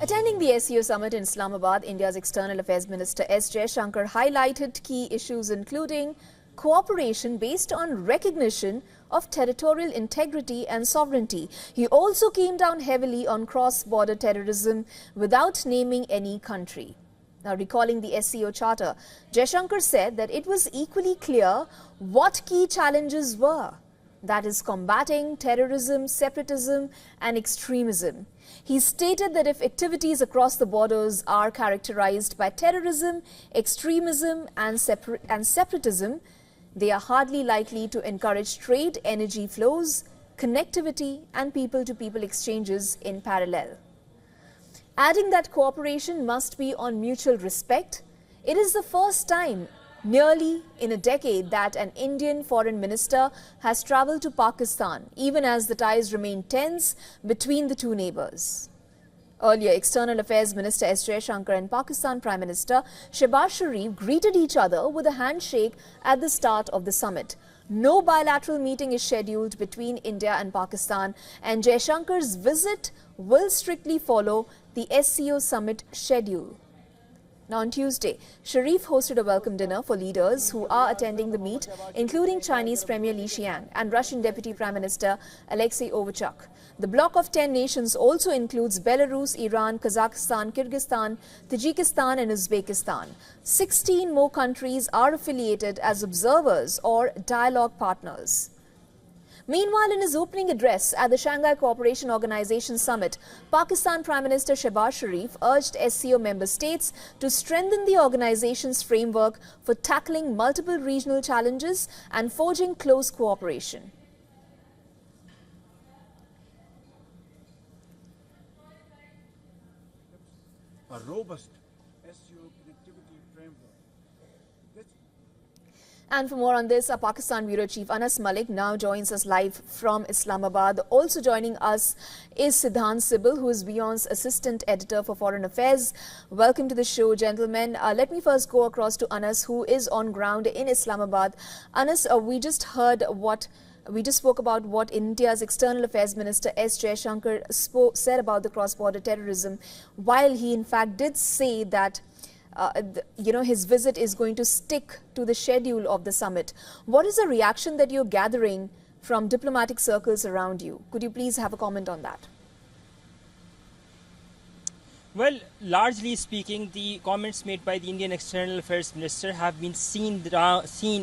Attending the SCO Summit in Islamabad, India's External Affairs Minister S. Jaishankar highlighted key issues including cooperation based on recognition of territorial integrity and sovereignty. He also came down heavily on cross-border terrorism without naming any country. Now, recalling the SCO Charter, Jaishankar said that it was equally clear what key challenges were. That is combating terrorism, separatism and extremism. He stated that if activities across the borders are characterized by terrorism, extremism and separatism, they are hardly likely to encourage trade, energy flows, connectivity and people-to-people exchanges in parallel. Adding that cooperation must be on mutual respect, it is the first time nearly in a decade that an Indian foreign minister has travelled to Pakistan, even as the ties remain tense between the two neighbours. Earlier, External Affairs Minister S. Jaishankar and Pakistan Prime Minister Shehbaz Sharif greeted each other with a handshake at the start of the summit. No bilateral meeting is scheduled between India and Pakistan, and Jaishankar's visit will strictly follow the SCO Summit schedule. Now, on Tuesday, Sharif hosted a welcome dinner for leaders who are attending the meet, including Chinese Premier Li Qiang and Russian Deputy Prime Minister Alexei Overchuk. The bloc of 10 nations also includes Belarus, Iran, Kazakhstan, Kyrgyzstan, Tajikistan and Uzbekistan. 16 more countries are affiliated as observers or dialogue partners. Meanwhile, in his opening address at the Shanghai Cooperation Organization Summit, Pakistan Prime Minister Shehbaz Sharif urged SCO member states to strengthen the organization's framework for tackling multiple regional challenges and forging close cooperation. A robust SCO connectivity framework. And for more on this, our Pakistan Bureau Chief Anas Malik now joins us live from Islamabad. Also joining us is Siddhant Sibal, who is WION's Assistant Editor for Foreign Affairs. Welcome to the show, gentlemen. Let me first go across to Anas, who is on ground in Islamabad. Anas, we just spoke about what India's External Affairs Minister S. Jaishankar said about the cross-border terrorism, while he in fact did say that his visit is going to stick to the schedule of the summit. What is the reaction that you're gathering from diplomatic circles around you? Could you please have a comment on that? Well, largely speaking, the comments made by the Indian External Affairs Minister have been seen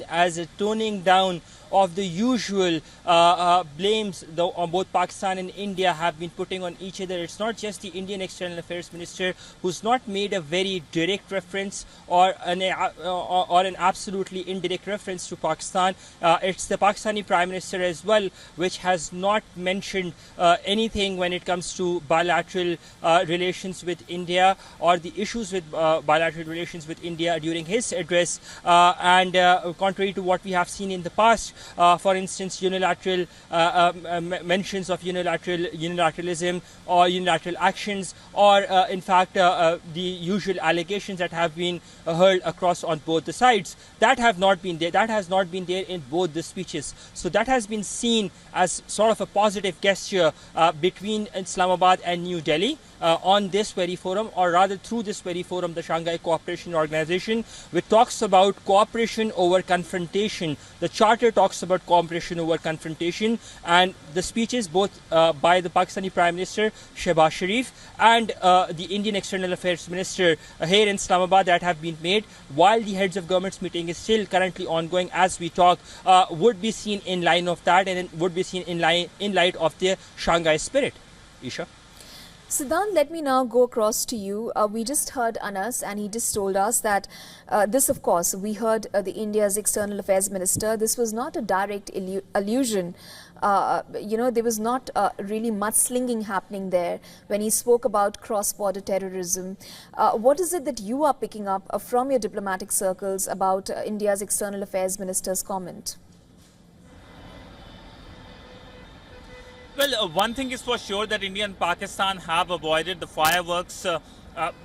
as a toning down of the usual blames on both Pakistan and India have been putting on each other. It's not just the Indian External Affairs Minister who's not made a very direct reference or an absolutely indirect reference to Pakistan. It's the Pakistani Prime Minister as well, which has not mentioned anything when it comes to bilateral relations with India or the issues with bilateral relations with India during his address. Contrary to what we have seen in the past, for instance, unilateral mentions of unilateralism or unilateral actions, or in fact the usual allegations that have been hurled across on both the sides, that have not been there. That has not been there in both the speeches. So that has been seen as sort of a positive gesture between Islamabad and New Delhi on this very forum, or rather through this very forum, the Shanghai Cooperation Organization, which talks about cooperation over confrontation. The charter talks about cooperation over confrontation, and the speeches both by the Pakistani Prime Minister Shehbaz Sharif and the Indian External Affairs Minister here in Islamabad that have been made while the heads of governments meeting is still currently ongoing as we talk, would be seen in line of that, and would be seen in light of the Shanghai spirit. Isha. Siddhant, let me now go across to you. We just heard Anas, and he just told us that this, of course, we heard the India's External Affairs Minister. This was not a direct allusion. There was not really mudslinging happening there when he spoke about cross-border terrorism. What is it that you are picking up from your diplomatic circles about India's External Affairs Minister's comment? Well, one thing is for sure that India and Pakistan have avoided the fireworks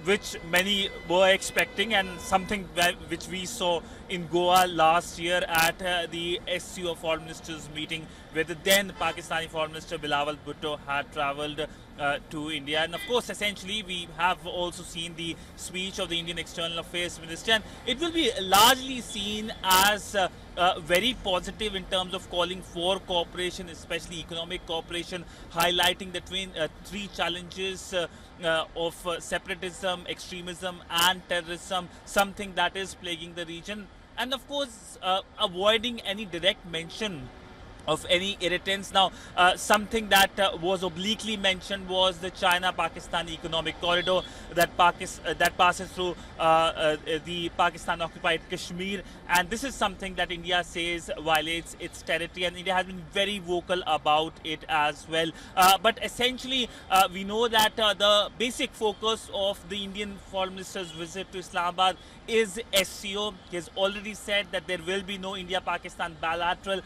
which many were expecting, and something which we saw in Goa last year at the SCO Foreign Ministers meeting where the then Pakistani Foreign Minister Bilawal Bhutto had travelled to India. And of course, essentially, we have also seen the speech of the Indian External Affairs Minister, and it will be largely seen as very positive in terms of calling for cooperation, especially economic cooperation, highlighting the three challenges of separatism, extremism, and terrorism, something that is plaguing the region, and of course, avoiding any direct mention of any irritants. Now, something that was obliquely mentioned was the China-Pakistan economic corridor that passes through the Pakistan-occupied Kashmir, and this is something that India says violates its territory, and India has been very vocal about it as well. But essentially, we know that the basic focus of the Indian Foreign Minister's visit to Islamabad is SCO. He has already said that there will be no India-Pakistan bilateral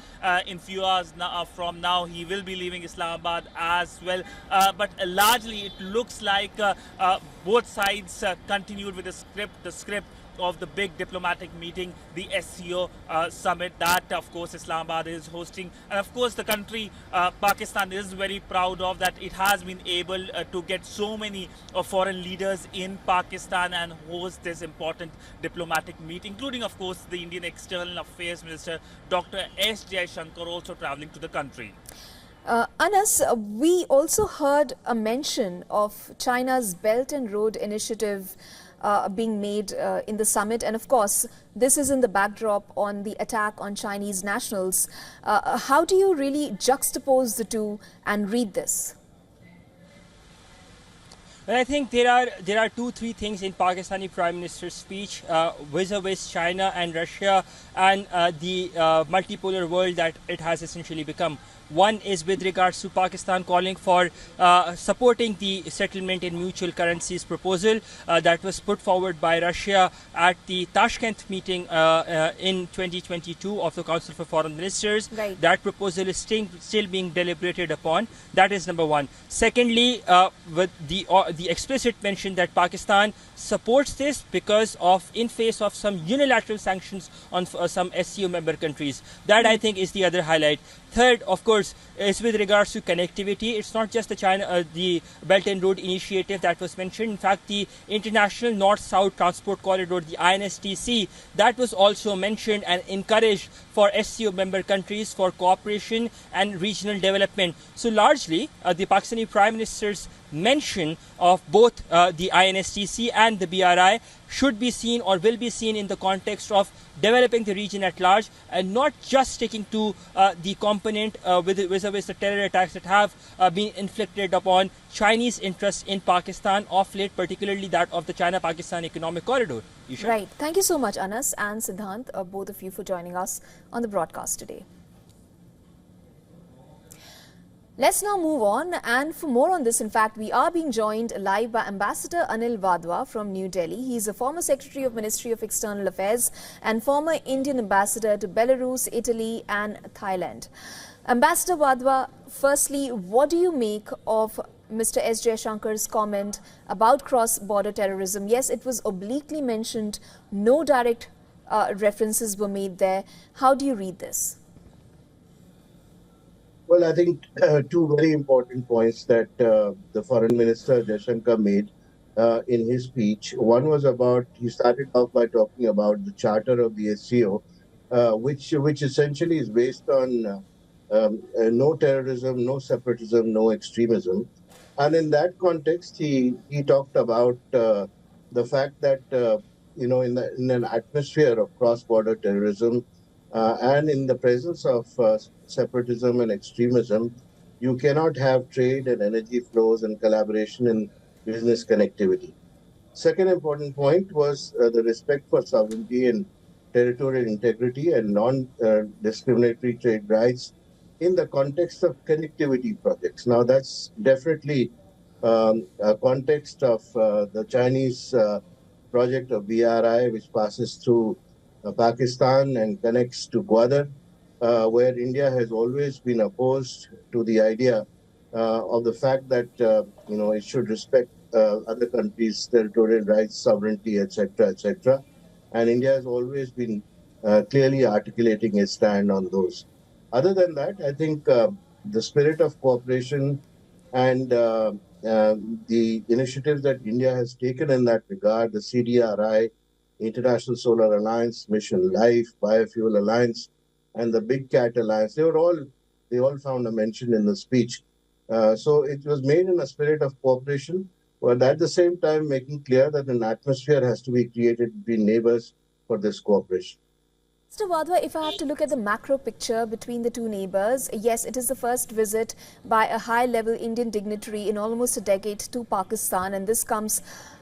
in few hours from now. He will be leaving Islamabad as well. But largely, it looks like both sides continued with the script of the big diplomatic meeting, the SCO Summit that, of course, Islamabad is hosting. And, of course, the country, Pakistan, is very proud of that it has been able to get so many foreign leaders in Pakistan and host this important diplomatic meet, including, of course, the Indian External Affairs Minister, Dr. S. Jaishankar, also traveling to the country. Anas, we also heard a mention of China's Belt and Road Initiative being made in the summit, and of course this is in the backdrop on the attack on Chinese nationals. How do you really juxtapose the two and read this? Well, I think there are three things in Pakistani Prime Minister's speech vis-a-vis China and Russia and the multipolar world that it has essentially become. One is with regards to Pakistan calling for supporting the settlement in mutual currencies proposal that was put forward by Russia at the Tashkent meeting in 2022 of the Council for Foreign Ministers. Right. That proposal is still being deliberated upon. That is number one. Secondly, with the explicit mention that Pakistan supports this because of in face of some unilateral sanctions on some SCO member countries. That I think is the other highlight. Third, of course, is with regards to connectivity. It's not just the Belt and Road Initiative that was mentioned. In fact, the International North-South Transport Corridor, the INSTC, that was also mentioned and encouraged for SCO member countries for cooperation and regional development. So largely, the Pakistani Prime Minister's mention of both the INSTC and the BRI should be seen or will be seen in the context of developing the region at large and not just sticking to the component vis-a-vis the terror attacks that have been inflicted upon Chinese interests in Pakistan of late, particularly that of the China-Pakistan economic corridor. Right. Thank you so much, Anas and Siddhant, both of you, for joining us on the broadcast today. Let's now move on, and for more on this, in fact, we are being joined live by Ambassador Anil Wadhwa from New Delhi. He is a former Secretary of Ministry of External Affairs and former Indian Ambassador to Belarus, Italy and Thailand. Ambassador Wadhwa, firstly, what do you make of Mr. S. Jaishankar's comment about cross-border terrorism? Yes, it was obliquely mentioned, no direct references were made there. How do you read this? Well, I think two very important points that the Foreign Minister Jaishankar made in his speech. One was about, he started off by talking about the Charter of the SCO, which essentially is based on no terrorism, no separatism, no extremism. And in that context, he talked about the fact that, in an atmosphere of cross-border terrorism, and in the presence of separatism and extremism, you cannot have trade and energy flows and collaboration in business connectivity. Second important point was the respect for sovereignty and territorial integrity and non-discriminatory trade rights in the context of connectivity projects. Now, that's definitely a context of the Chinese project of BRI, which passes through Pakistan and connects to Gwadar, where India has always been opposed to the idea of the fact that it should respect other countries' territorial rights, sovereignty, etc., etc. And India has always been clearly articulating its stand on those. Other than that, I think the spirit of cooperation and the initiatives that India has taken in that regard, the CDRI, International Solar Alliance, Mission Life, Biofuel Alliance, and the Big Cat Alliance, they all found a mention in the speech. So it was made in a spirit of cooperation, but at the same time making clear that an atmosphere has to be created between neighbors for this cooperation. Mr. Wadhwa, if I have to look at the macro picture between the two neighbors, yes, it is the first visit by a high-level Indian dignitary in almost a decade to Pakistan, and this comes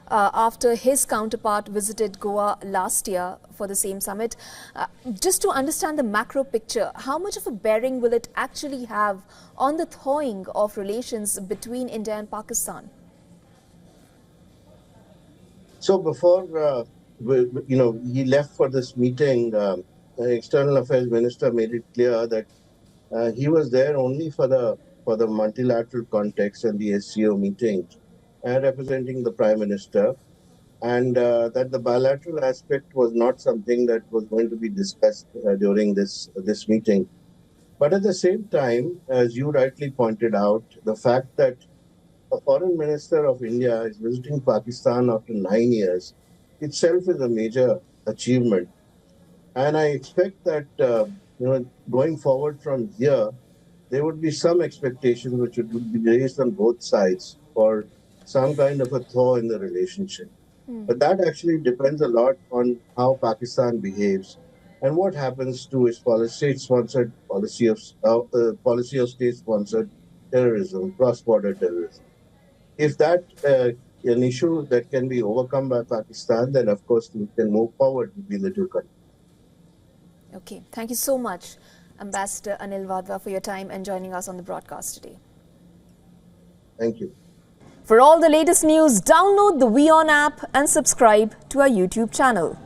after his counterpart visited Goa last year for the same summit. Just to understand the macro picture, how much of a bearing will it actually have on the thawing of relations between India and Pakistan? So before he left for this meeting, the External Affairs Minister made it clear that he was there only for the multilateral context and the SCO meeting, representing the Prime Minister, and that the bilateral aspect was not something that was going to be discussed during this meeting. But at the same time, as you rightly pointed out, the fact that a foreign minister of India is visiting Pakistan after 9 years itself is a major achievement. And I expect that going forward from here, there would be some expectations which would be raised on both sides for some kind of a thaw in the relationship. But that actually depends a lot on how Pakistan behaves and what happens to its state-sponsored policy of state-sponsored terrorism, cross-border terrorism. If that an issue that can be overcome by Pakistan, then of course we can move forward between the two countries. Okay, thank you so much, Ambassador Anil Wadhwa, for your time and joining us on the broadcast today. Thank you. For all the latest news, download the WION app and subscribe to our YouTube channel.